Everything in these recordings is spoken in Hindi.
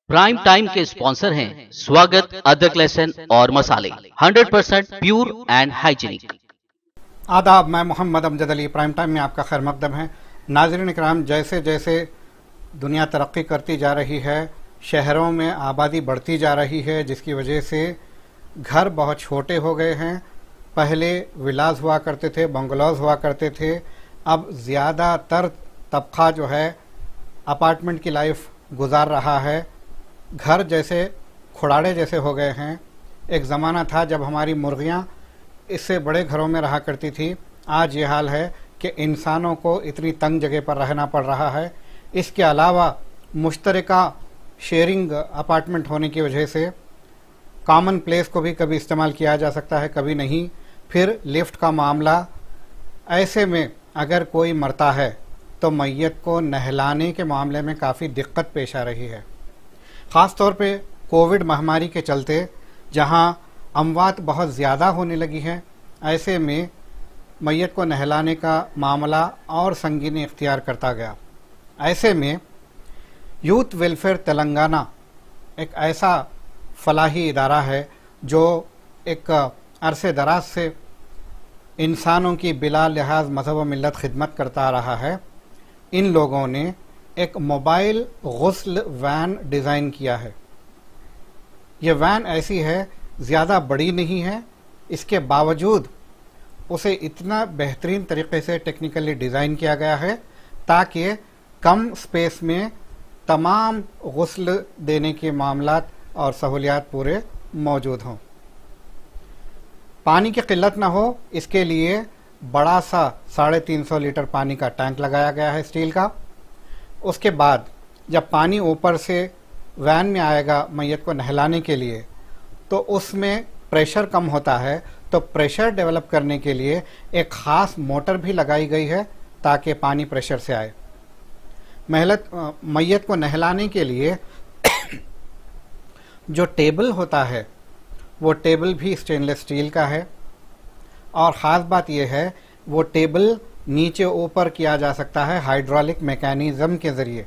प्राइम टाइम के स्पॉन्सर हैं स्वागत, अदरक, लहसुन और मसाले 100% प्योर एंड हाइजीनिक। आदाब, मैं मोहम्मद अमजद अली। प्राइम टाइम में आपका खैर मकदम है। नाज़रीन इकराम, जैसे जैसे दुनिया तरक्की करती जा रही है, शहरों में आबादी बढ़ती जा रही है, जिसकी वजह से घर बहुत छोटे हो गए हैं। पहले विलास हुआ करते थे, बंगलोज हुआ करते थे। अब ज़्यादातर तबका जो है अपार्टमेंट की लाइफ गुजार रहा है। घर जैसे खुड़ाड़े जैसे हो गए हैं। एक ज़माना था जब हमारी मुर्गियाँ इससे बड़े घरों में रहा करती थी। आज ये हाल है कि इंसानों को इतनी तंग जगह पर रहना पड़ रहा है। इसके अलावा मुश्तरका शेयरिंग अपार्टमेंट होने की वजह से कॉमन प्लेस को भी कभी इस्तेमाल किया जा सकता है, कभी नहीं। फिर लिफ्ट का मामला। ऐसे में अगर कोई मरता है तो मैयत को नहलाने के मामले में काफ़ी दिक्कत पेश आ रही है। ख़ास तौर पे कोविड महामारी के चलते जहां अमवात बहुत ज़्यादा होने लगी हैं, ऐसे में मैयत को नहलाने का मामला और संगीनी इख्तियार करता गया। ऐसे में यूथ वेलफेयर तेलंगाना एक ऐसा फलाही इदारा है जो एक अरसे दराज से इंसानों की बिला लिहाज मज़हब व मिल्लत खिदमत करता रहा है। इन लोगों ने एक मोबाइल गुस्ल वैन डिज़ाइन किया है। ये वैन ऐसी है, ज़्यादा बड़ी नहीं है, इसके बावजूद उसे इतना बेहतरीन तरीके से टेक्निकली डिज़ाइन किया गया है ताकि कम स्पेस में तमाम गुस्ल देने के मामलात और सहूलियात पूरे मौजूद हों। पानी की किल्लत ना हो, इसके लिए बड़ा सा 350 लीटर पानी का टैंक लगाया गया है स्टील का। उसके बाद जब पानी ऊपर से वैन में आएगा मैयत को नहलाने के लिए, तो उसमें प्रेशर कम होता है, तो प्रेशर डेवलप करने के लिए एक ख़ास मोटर भी लगाई गई है ताकि पानी प्रेशर से आए। मैयत को नहलाने के लिए जो टेबल होता है वो टेबल भी स्टेनलेस स्टील का है। और ख़ास बात यह है वो टेबल नीचे ऊपर किया जा सकता है हाइड्रोलिक मैकेनिज़्म के ज़रिए,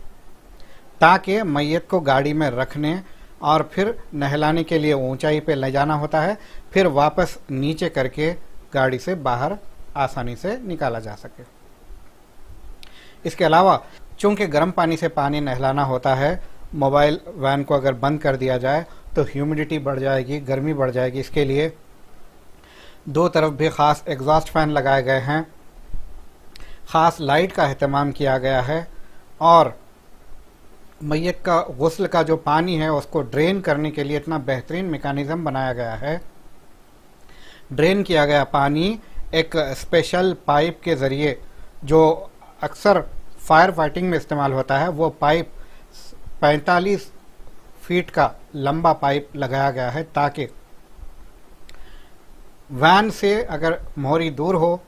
ताकि मैयत को गाड़ी में रखने और फिर नहलाने के लिए ऊंचाई पे ले जाना होता है, फिर वापस नीचे करके गाड़ी से बाहर आसानी से निकाला जा सके। इसके अलावा चूँकि गर्म पानी से पानी नहलाना होता है, मोबाइल वैन को अगर बंद कर दिया जाए तो ह्यूमिडिटी बढ़ जाएगी, गर्मी बढ़ जाएगी। इसके लिए दो तरफ भी ख़ास एग्जॉस्ट फैन लगाए गए हैं, ख़ास लाइट का अहतमाम किया गया है और मैयत का गुस्ल का जो पानी है उसको ड्रेन करने के लिए इतना बेहतरीन मेकानिज़म बनाया गया है। ड्रेन किया गया पानी एक स्पेशल पाइप के ज़रिए, जो अक्सर फायर फाइटिंग में इस्तेमाल होता है, वो पाइप 45 फीट का लंबा पाइप लगाया गया है ताकि वैन से अगर मोहरी दूर हो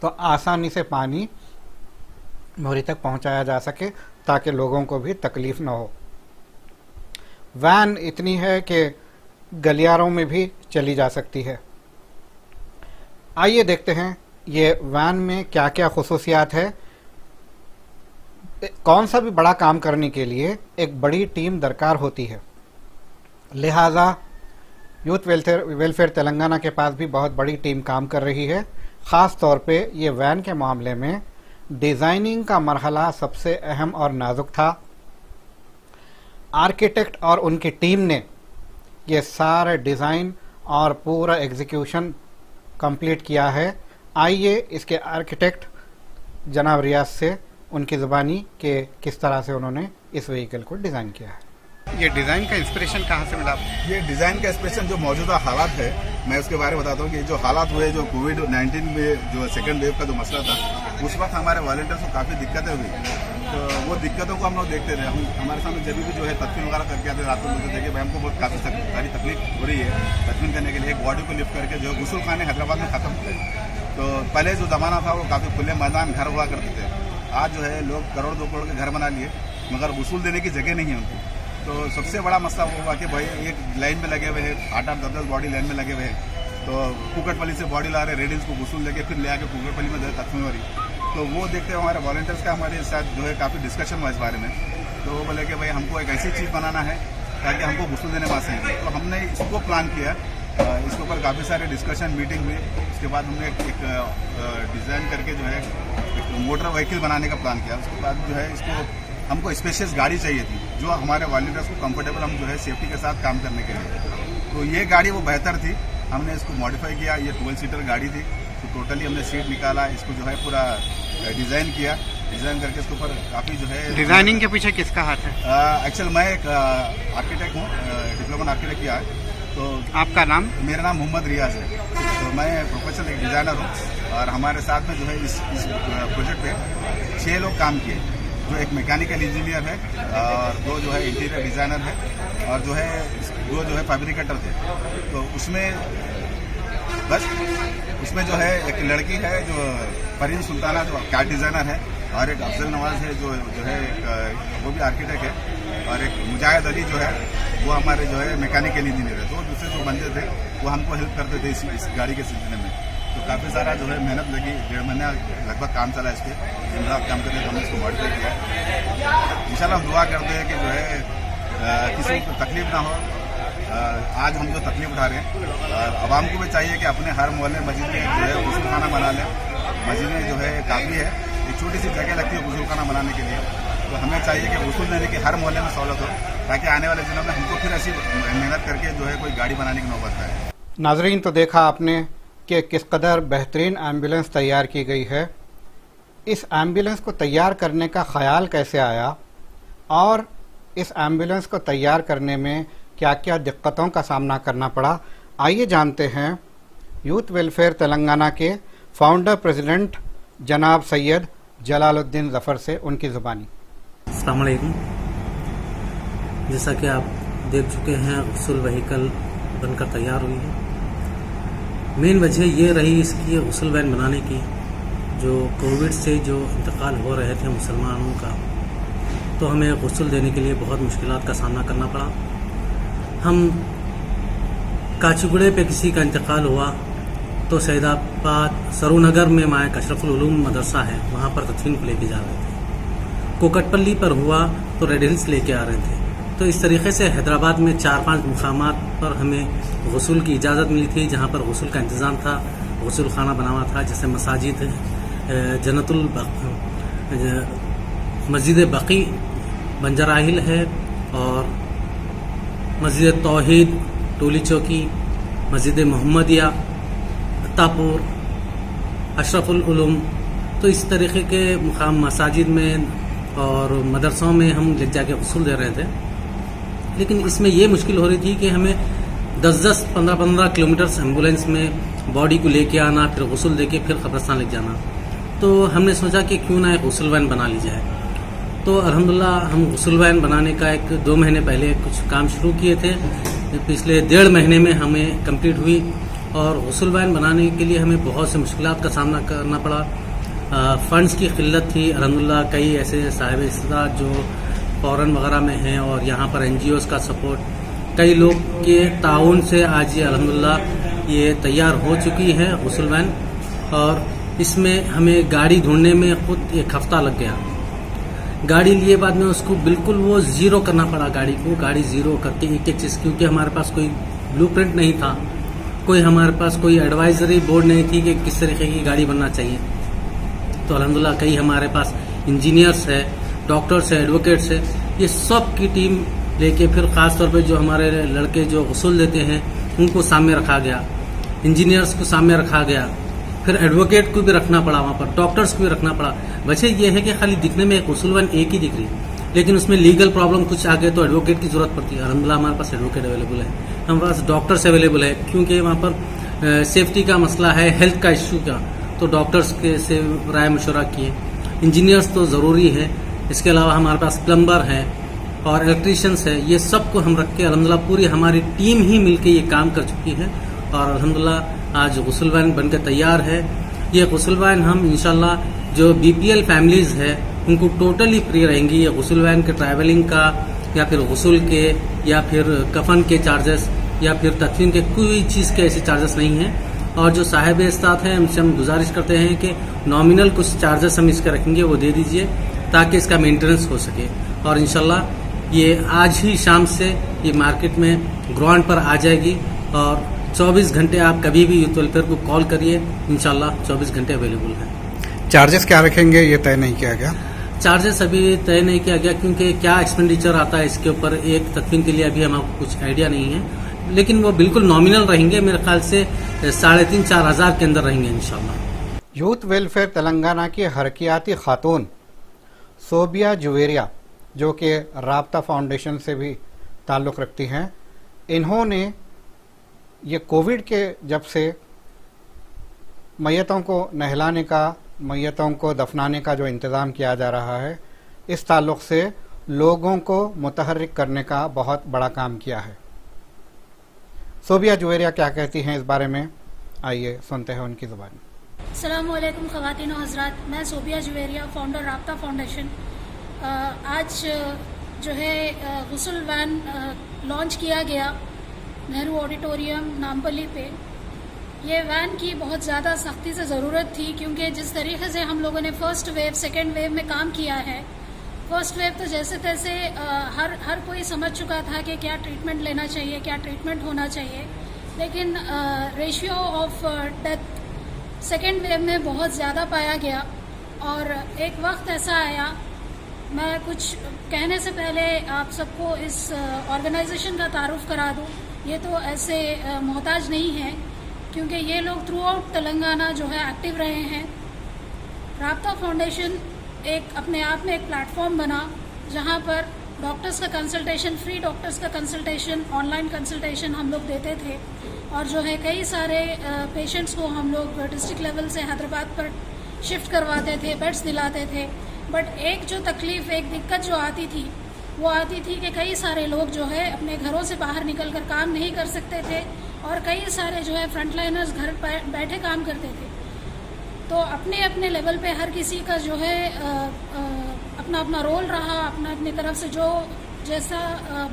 तो आसानी से पानी मोहरी तक पहुंचाया जा सके ताकि लोगों को भी तकलीफ न हो। वैन इतनी है कि गलियारों में भी चली जा सकती है। आइए देखते हैं ये वैन में क्या क्या खुसूसियात है। कौन सा भी बड़ा काम करने के लिए एक बड़ी टीम दरकार होती है, लिहाजा यूथ वेलफेयर तेलंगाना के पास भी बहुत बड़ी टीम काम कर रही है। ख़ास तौर पे ये वैन के मामले में डिज़ाइनिंग का मरहला सबसे अहम और नाजुक था। आर्किटेक्ट और उनकी टीम ने ये सारे डिज़ाइन और पूरा एग्जीक्यूशन कंप्लीट किया है। आइए इसके आर्किटेक्ट जनाब रियाज से उनकी ज़ुबानी के किस तरह से उन्होंने इस व्हीकल को डिज़ाइन किया है। ये डिज़ाइन का इंस्पिरेशन कहाँ से मिला? ये डिज़ाइन का इंस्पिरेशन जो मौजूदा हालात है, मैं उसके बारे में बताता हूँ कि जो हालात हुए, जो कोविड-19 में जो सेकंड वेव का जो मसला था, उस वक्त हमारे वॉलंटियर्स को काफ़ी दिक्कतें हुई। तो वो दिक्कतों को हम लोग देखते रहे। हमारे सामने जब भी जो है तदफीन वगैरह करके आते रात को देखे भाई हमको बहुत काफ़ी सारी तकलीफ हो रही है तदफीन करने के लिए। एक बॉडी को लिफ्ट करके जो गुस्ल खाने हैदराबाद में ख़त्म हुए। तो पहले जो ज़माना था वो काफ़ी खुले मैदान घर हुआ करते थे। आज जो है लोग करोड़ 2 करोड़ के घर बना लिए, मगर गुस्ल देने की जगह नहीं है उनको। तो सबसे बड़ा मसला वो हुआ कि भाई एक लाइन में लगे हुए हैं, 8-8, 10-10 बॉडी लाइन में लगे हुए हैं। तो कुकटपल्ली से बॉडी ला रहे, रेडिल्स को गुस्ल लेके फिर ले आके कुकटपल्ली में तकमीम हो रही। तो वो देखते हुए हमारे वॉलंटियर्स का हमारे साथ जो है काफ़ी डिस्कशन हुआ इस बारे में। तो वो बोले कि भाई हमको एक ऐसी चीज़ बनाना है ताकि हमको गुस्ल देने में आसानी है। तो हमने इसको प्लान किया, इसके ऊपर काफ़ी सारे डिस्कशन मीटिंग हुई। उसके बाद हमने एक डिज़ाइन करके जो है एक मोटर व्हीकल बनाने का प्लान किया। उसके बाद जो है इसको हमको स्पेशियस गाड़ी चाहिए थी जो हमारे वॉलंटियर्स को कंफर्टेबल हम जो है सेफ्टी के साथ काम करने के लिए। तो ये गाड़ी वो बेहतर थी, हमने इसको मॉडिफाई किया। ये 12 सीटर गाड़ी थी, तो टोटली हमने सीट निकाला, इसको जो है पूरा डिज़ाइन किया। डिज़ाइन करके इसके ऊपर काफ़ी जो है डिजाइनिंग के पीछे किसका हाथ है? एक्चुअल मैं एक आर्किटेक्ट हूँ, डिप्लोमा आर्किटेक्ट किया है। तो आपका नाम? मेरा नाम मोहम्मद रियाज है। तो मैं प्रोफेशनल एक डिज़ाइनर हूँ और हमारे साथ में जो है इस प्रोजेक्ट पे 6 लोग काम किए, जो एक मैकेनिकल इंजीनियर है और 2 जो है इंटीरियर डिज़ाइनर है और जो है 2 जो है फैब्रिकेटर थे। तो उसमें जो है एक लड़की है जो फरीन सुल्ताना जो कैट डिज़ाइनर है और एक अफजल नवाज है जो है वो भी आर्किटेक्ट है और एक मुजाहिद अली जो है वो हमारे जो है मैकेनिकल इंजीनियर है। तो दूसरे जो बंदे थे वो हमको हेल्प करते थे इस गाड़ी के सिलसिले में। तो काफ़ी सारा जो है मेहनत लगी, 1.5 महीना लगभग काम चला इस पर, दिन रात काम करके हमने इसको मॉडिफाई किया। इंशाल्लाह हम दुआ करते हैं कि जो है किसी को तकलीफ ना हो। आज हम जो तकलीफ उठा रहे हैं और आवाम को भी चाहिए कि अपने हर मोहल्ले मस्जिद में जो है गुस्ल खाना बना लें। मस्जिद में जो है काफ़ी है, एक छोटी सी जगह लगती है गुस्ल खाना बनाने के लिए। तो हमें चाहिए कि गुस्ल देने की हर मोहल्ले में सहूलत हो ताकि आने वाले दिनों में हमको फिर ऐसी मेहनत करके जो है कोई गाड़ी बनाने की नौबत आए। नाजरीन, तो देखा आपने कि किस कदर बेहतरीन एम्बुलेंस तैयार की गई है। इस एम्बुलेंस को तैयार करने का ख्याल कैसे आया और इस एम्बुलेंस को तैयार करने में क्या क्या दिक्कतों का सामना करना पड़ा, आइए जानते हैं यूथ वेलफेयर तेलंगाना के फाउंडर प्रेसिडेंट जनाब सैयद जलालुद्दीन ज़फ़र से उनकी ज़ुबानी। अस्सलाम वालेकुम। जैसा कि आप देख चुके हैं, गुस्ल व्हीकल बनकर तैयार हुई है। मेन वजह ये रही इसकी गुस्ल वैन बनाने की, जो कोविड से जो इंतकाल हो रहे थे मुसलमानों का, तो हमें गुस्ल देने के लिए बहुत मुश्किलात का सामना करना पड़ा। हम काचीगुड़े पे किसी का इंतकाल हुआ तो सैदाबाद सरूनगर में मायक अशरफुल उलूम मदरसा है, वहाँ पर तदफीन को लेके जा रहे थे। कोकटपल्ली पर हुआ तो रेड हिल्स लेके आ रहे थे। तो इस तरीके से हैदराबाद में 4-5 मुकामात पर हमें गुस्ल की इजाज़त मिली थी, जहाँ पर गुस्ल का इंतज़ाम था, गुस्ल खाना बना हुआ था। जैसे मसाजिद जन्नतुल मस्जिद बकी बंजराहिल है और मस्जिद तौहीद टोली चौकी, मस्जिद मोहम्मदिया तापुर, अशरफुल उलूम। तो इस तरीके के मुकाम मसाजिद में और मदरसों में हम ले जाके गुस्ल दे रहे थे। लेकिन इसमें ये मुश्किल हो रही थी कि हमें 10-10, 15-15 किलोमीटर एम्बुलेंस में बॉडी को लेके आना, फिर गुस्ल दे के फिर कब्रिस्तान ले जाना। तो हमने सोचा कि क्यों ना एक गुस्ल वैन बना ली जाए। तो अल्हम्दुलिल्लाह हम गुस्ल वैन बनाने का 1-2 महीने पहले कुछ काम शुरू किए थे। पिछले 1.5 महीने में हमें कंप्लीट हुई और गुस्ल वैन बनाने के लिए हमें बहुत से मुश्किलात का सामना करना पड़ा। फंड्स की किल्लत थी। अल्हम्दुलिल्लाह कई ऐसे साहिब इस्तात जो फॉरेन वगैरह में हैं और यहाँ पर NGOs का सपोर्ट, कई लोग के ताउन से आज ये अल्हम्दुलिल्लाह ये तैयार हो चुकी है गुस्ल वैन। और इसमें हमें गाड़ी ढूंढने में खुद 1 हफ्ता लग गया। गाड़ी लिए बाद में उसको बिल्कुल वो ज़ीरो करना पड़ा, गाड़ी ज़ीरो करके एक चीज़, क्योंकि हमारे पास कोई ब्लूप्रिंट नहीं था, कोई हमारे पास कोई एडवाइजरी बोर्ड नहीं थी कि किस तरीके की गाड़ी बनना चाहिए। तो अल्हम्दुलिल्लाह कई हमारे पास इंजीनियर्स है, डॉक्टर्स है, एडवोकेट्स है, ये सब की टीम लेके फिर ख़ास तौर पे जो हमारे लड़के जो गुस्ल देते हैं उनको सामने रखा गया, इंजीनियर्स को सामने रखा गया, फिर एडवोकेट को भी रखना पड़ा, वहाँ पर डॉक्टर्स को भी रखना पड़ा। वजह यह है कि खाली दिखने में गुस्ल वैन एक ही दिख रही, लेकिन उसमें लीगल प्रॉब्लम कुछ आ गए तो एडवोकेट की जरूरत पड़ती है। अल्हम्दुलिल्लाह हमारे पास एडवोकेट अवेलेबल है, हमारे पास डॉक्टर्स अवेलेबल है, क्योंकि वहाँ पर सेफ्टी का मसला है, हेल्थ का इश्यू का, तो डॉक्टर्स के से राय मशवरा किए। इंजीनियर्स तो ज़रूरी है, इसके अलावा हमारे पास प्लम्बर है और इलेक्ट्रीशियंस है। ये सब को हम रख के अल्हम्दुलिल्लाह पूरी हमारी टीम ही मिलकर ये काम कर चुकी है और अल्हम्दुलिल्लाह आज गुस्ल वैन बनकर तैयार है। ये गुस्ल वैन हम इंशाल्लाह जो BPL फैमिलीज़ है उनको टोटली फ्री रहेंगी। ये गुस्ल वैन के ट्रैवलिंग का या फिर गुस्ल के या फिर कफन के चार्जेस या फिर तदफीन के कोई चीज़ के ऐसे चार्जेस नहीं हैं। और जो साहिब इस्तात हैं उनसे हम गुजारिश करते हैं कि नॉमिनल कुछ चार्जेस हम इसके रखेंगे, वो दे दीजिए ताकि इसका मेंटेनेंस हो सके। और इंशाल्लाह ये आज ही शाम से ये मार्केट में ग्राउंड पर आ जाएगी और 24 घंटे आप कभी भी यूथ वेलफेयर को कॉल करिए, इंशाल्लाह 24 घंटे अवेलेबल है। चार्जेस क्या रखेंगे ये तय नहीं किया गया? चार्जेस अभी तय नहीं किया गया क्योंकि क्या एक्सपेंडिचर आता है इसके ऊपर एक तकवीन के लिए अभी हमारे कुछ आइडिया नहीं है, लेकिन वो बिल्कुल नॉमिनल रहेंगे, मेरे ख्याल से 3,500-4 हज़ार के अंदर रहेंगे इंशाल्लाह। यूथ वेलफेयर तेलंगाना की हरकियाती खातून सोबिया जुवेरिया, जो कि राब्ता फाउंडेशन से भी ताल्लुक़ रखती हैं, इन्होंने ये कोविड के जब से मैयतों को नहलाने का, मैयतों को दफनाने का जो इंतज़ाम किया जा रहा है, इस ताल्लुक़ से लोगों को मुतहर्रिक करने का बहुत बड़ा काम किया है। सोबिया जुवेरिया क्या कहती हैं इस बारे में, आइए सुनते हैं उनकी ज़ुबान। अस्सलामुअलैकुम ख़वातीन और हज़रात, मैं सोबिया जुवेरिया, फाउंडर राब्ता फाउंडेशन। आज जो है गुस्ल वैन लॉन्च किया गया नेहरू ऑडिटोरियम नामपल्ली पे। ये वैन की बहुत ज़्यादा सख्ती से ज़रूरत थी क्योंकि जिस तरीके से हम लोगों ने फ़र्स्ट वेव सेकेंड वेव में काम किया है, फर्स्ट वेव तो जैसे तैसे हर कोई समझ चुका था कि क्या ट्रीटमेंट लेना चाहिए, क्या ट्रीटमेंट होना चाहिए, लेकिन ratio of death second wave में बहुत ज़्यादा पाया गया। और एक वक्त ऐसा आया, मैं कुछ कहने से पहले आप सबको इस ऑर्गेनाइजेशन का तारुफ करा दूं। ये तो ऐसे मोहताज नहीं है क्योंकि ये लोग थ्रू आउट तेलंगाना जो है एक्टिव रहे हैं। राब्ता फाउंडेशन एक अपने आप में एक प्लेटफॉर्म बना जहां पर डॉक्टर्स का कंसल्टेशन, फ्री डॉक्टर्स का कंसल्टेशन, ऑनलाइन कंसल्टेशन हम लोग देते थे और जो है कई सारे पेशेंट्स को हम लोग डिस्ट्रिक्ट लेवल से हैदराबाद पर शिफ्ट करवाते थे, बेड्स दिलाते थे। बट एक जो तकलीफ, एक दिक्कत जो आती थी वो आती थी कि कई सारे लोग जो है अपने घरों से बाहर निकल कर काम नहीं कर सकते थे और कई सारे जो है फ्रंटलाइनर्स घर बैठे काम करते थे। तो अपने अपने लेवल पे हर किसी का जो है अपना अपना रोल रहा, अपनी तरफ से जो जैसा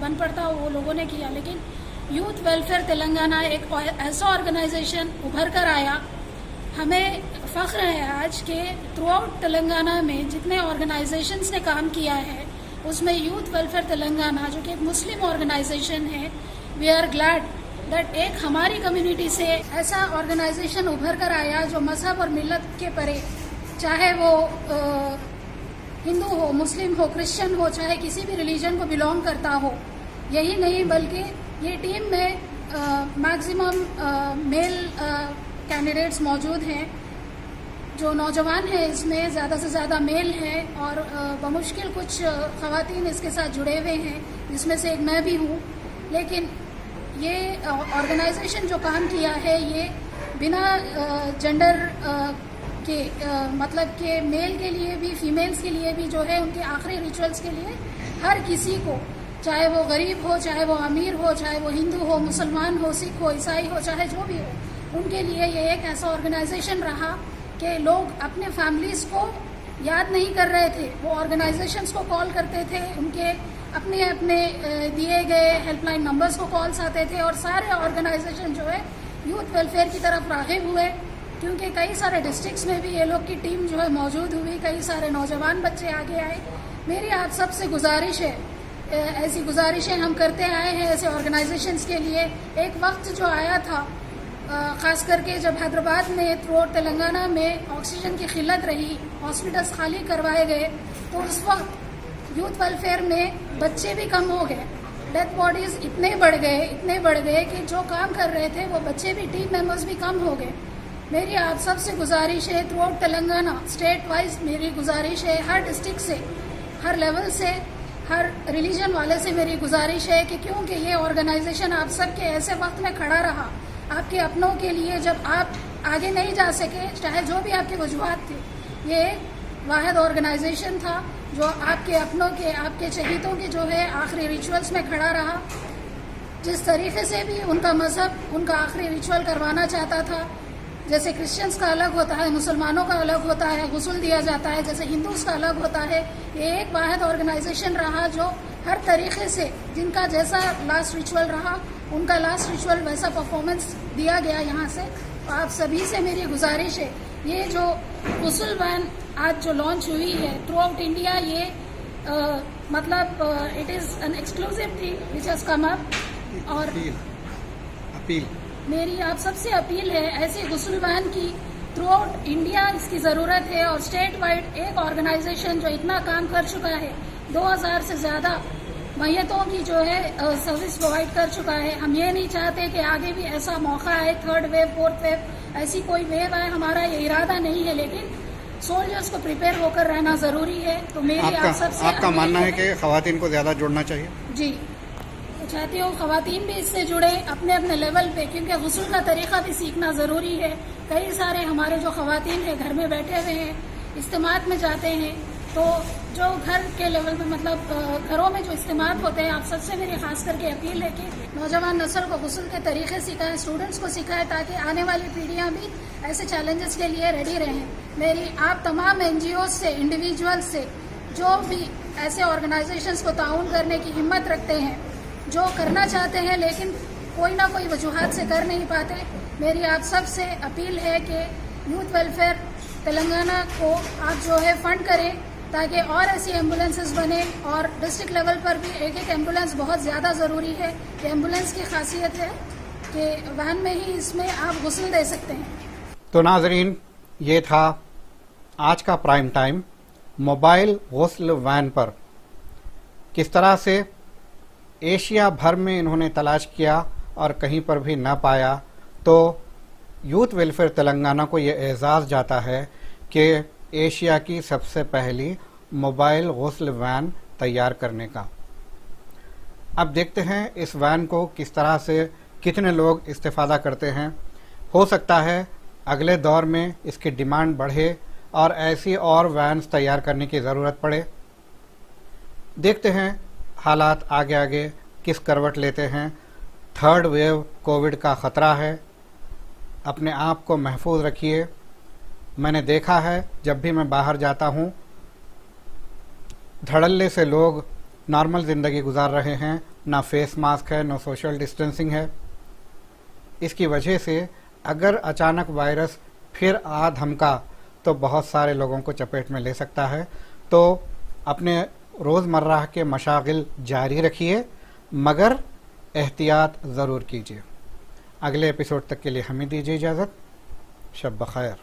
बन पड़ता वो लोगों ने किया। लेकिन यूथ वेलफेयर तेलंगाना एक ऐसा ऑर्गेनाइजेशन उभर कर आया। हमें फ़ख्र है आज के थ्रू आउट तेलंगाना में जितने ऑर्गेनाइजेशंस ने काम किया है उसमें यूथ वेलफेयर तेलंगाना, जो कि एक मुस्लिम ऑर्गेनाइजेशन है, वी आर ग्लैड दैट एक हमारी कम्युनिटी से ऐसा ऑर्गेनाइजेशन उभर कर आया जो मजहब और मिल्लत के परे, चाहे वो हिंदू हो, मुस्लिम हो, क्रिश्चियन हो, चाहे किसी भी रिलीजन को बिलोंग करता हो। यही नहीं बल्कि ये टीम में मैक्सिमम मेल कैंडिडेट्स मौजूद हैं। जो नौजवान हैं इसमें ज़्यादा से ज़्यादा मेल हैं और बमुश्किल कुछ ख़वातीन इसके साथ जुड़े हुए हैं, जिसमें से एक मैं भी हूँ। लेकिन ये ऑर्गेनाइजेशन जो काम किया है ये बिना जेंडर के मतलब के मेल के लिए भी, फीमेल्स के लिए भी जो है उनके आखिरी रिचुअल्स के लिए हर किसी को, चाहे वो गरीब हो, चाहे वो अमीर हो, चाहे वो हिंदू हो, मुसलमान हो, सिख हो, ईसाई हो, चाहे जो भी हो, उनके लिए ये एक ऐसा ऑर्गेनाइजेशन रहा कि लोग अपने फैमिलीज़ को याद नहीं कर रहे थे, वो ऑर्गेनाइजेशंस को कॉल करते थे, उनके अपने अपने दिए गए हेल्पलाइन नंबर्स को कॉल्स आते थे और सारे ऑर्गेनाइजेशन जो है यूथ वेलफेयर की तरफ राग़िब हुए। क्योंकि कई सारे डिस्ट्रिक्ट्स में भी ये लोग की टीम जो है मौजूद हुई, कई सारे नौजवान बच्चे आगे आए। मेरी आप सबसे गुजारिश है, ऐसी गुजारिशें हम करते आए हैं ऐसे ऑर्गेनाइजेशंस के लिए। एक वक्त जो आया था, ख़ास करके जब हैदराबाद में थ्रू आउट तेलंगाना में ऑक्सीजन की किल्लत रही, हॉस्पिटल्स खाली करवाए गए, तो उस वक्त यूथ वेलफेयर में बच्चे भी कम हो गए, डेथ बॉडीज़ इतने बढ़ गए कि जो काम कर रहे थे वो बच्चे भी, टीम मेंबर्स भी कम हो गए। मेरी आप सबसे गुजारिश है, through out Telangana state wise मेरी गुजारिश है, हर डिस्ट्रिक्ट से, हर लेवल से, हर रिलीजन वाले से मेरी गुजारिश है कि क्योंकि ये ऑर्गेनाइजेशन आप सबके ऐसे वक्त में खड़ा रहा, आपके अपनों के लिए, जब आप आगे नहीं जा सके, चाहे जो भी आपके वजूहात थे, ये वाहिद ऑर्गेनाइजेशन था जो आपके अपनों के, आपके शहीदों के जो है आखिरी रिचुअल्स में खड़ा रहा। जिस तरीके से भी उनका मजहब उनका आखिरी रिचुअल करवाना चाहता था, जैसे क्रिश्चियंस का अलग होता है, मुसलमानों का अलग होता है, गुस्ल दिया जाता है, जैसे हिंदूज़ का अलग होता है, ये एक वाहिद ऑर्गेनाइजेशन रहा जो हर तरीके से जिनका जैसा लास्ट रिचुअल रहा उनका लास्ट रिचुअल वैसा परफॉर्मेंस दिया गया यहाँ से। आप सभी से मेरी गुजारिश है, ये जो गुस्ल वैन आज जो लॉन्च हुई है थ्रू आउट इंडिया, ये मतलब it is an exclusive thing which has come up. और अपील मेरी आप सबसे अपील है, ऐसी गुस्ल वैन की थ्रू आउट इंडिया इसकी ज़रूरत है। और स्टेट वाइड एक ऑर्गेनाइजेशन जो इतना काम कर चुका है, 2000 से ज़्यादा मैयतों की जो है सर्विस प्रोवाइड कर चुका है। हम ये नहीं चाहते कि आगे भी ऐसा मौका आए, थर्ड वेव, फोर्थ वेव, ऐसी कोई वेव आए, हमारा ये इरादा नहीं है, लेकिन सोल्जर्स को प्रिपेयर होकर रहना ज़रूरी है। तो मेरी आप सबसे आपका मानना है कि ख़वातीन को ज़्यादा जुड़ना चाहिए? जी, चाहती हूँ ख़वातीन भी इससे जुड़े अपने अपने लेवल पे, क्योंकि गुस्ल का तरीका भी सीखना ज़रूरी है। कई सारे हमारे जो ख़वातीन हैं घर में बैठे हुए हैं, इज्तिमात में जाते हैं, तो जो घर के लेवल में मतलब घरों में जो इज्तिमात होते हैं, आप सबसे मेरी खास करके अपील है कि नौजवान नस्ल को गुस्ल के तरीके सिखाएं, स्टूडेंट्स को सिखाएं, ताकि आने वाली पीढ़ियाँ भी ऐसे चैलेंजेस के लिए रेडी रहें। मेरी आप तमाम NGO से, इंडिविजुअल से, जो भी ऐसे ऑर्गेनाइजेशंस को ताउन करने की हिम्मत रखते हैं, जो करना चाहते हैं लेकिन कोई ना कोई वजूहात से कर नहीं पाते, मेरी आप सब से अपील है कि यूथ वेलफेयर तेलंगाना को आप जो है फंड करें, ताकि और ऐसी एम्बुलेंसेस बने। और डिस्ट्रिक्ट लेवल पर भी एक एक एम्बुलेंस बहुत ज़्यादा ज़रूरी है। एम्बुलेंस की खासियत है कि वैन में ही इसमें आप गुस्ल दे सकते हैं। तो नाजरीन, ये था आज का प्राइम टाइम मोबाइल गुस्ल वैन पर। किस तरह से एशिया भर में इन्होंने तलाश किया और कहीं पर भी ना पाया, तो यूथ वेलफेयर तेलंगाना को ये एजाज़ जाता है कि एशिया की सबसे पहली मोबाइल गुस्ल वैन तैयार करने का। अब देखते हैं इस वैन को किस तरह से कितने लोग इस्तेफादा करते हैं। हो सकता है अगले दौर में इसकी डिमांड बढ़े और ऐसी और वैन्स तैयार करने की ज़रूरत पड़े। देखते हैं हालात आगे आगे किस करवट लेते हैं। थर्ड वेव कोविड का ख़तरा है, अपने आप को महफूज रखिए। मैंने देखा है जब भी मैं बाहर जाता हूँ, धड़ल्ले से लोग नॉर्मल ज़िंदगी गुजार रहे हैं, ना फेस मास्क है, ना सोशल डिस्टेंसिंग है। इसकी वजह से अगर अचानक वायरस फिर आ धमका तो बहुत सारे लोगों को चपेट में ले सकता है। तो अपने रोज़मर्रा के मशागिल जारी रखिए, मगर एहतियात ज़रूर कीजिए। अगले एपिसोड तक के लिए हमें दीजिए इजाज़त। शब बख़ैर।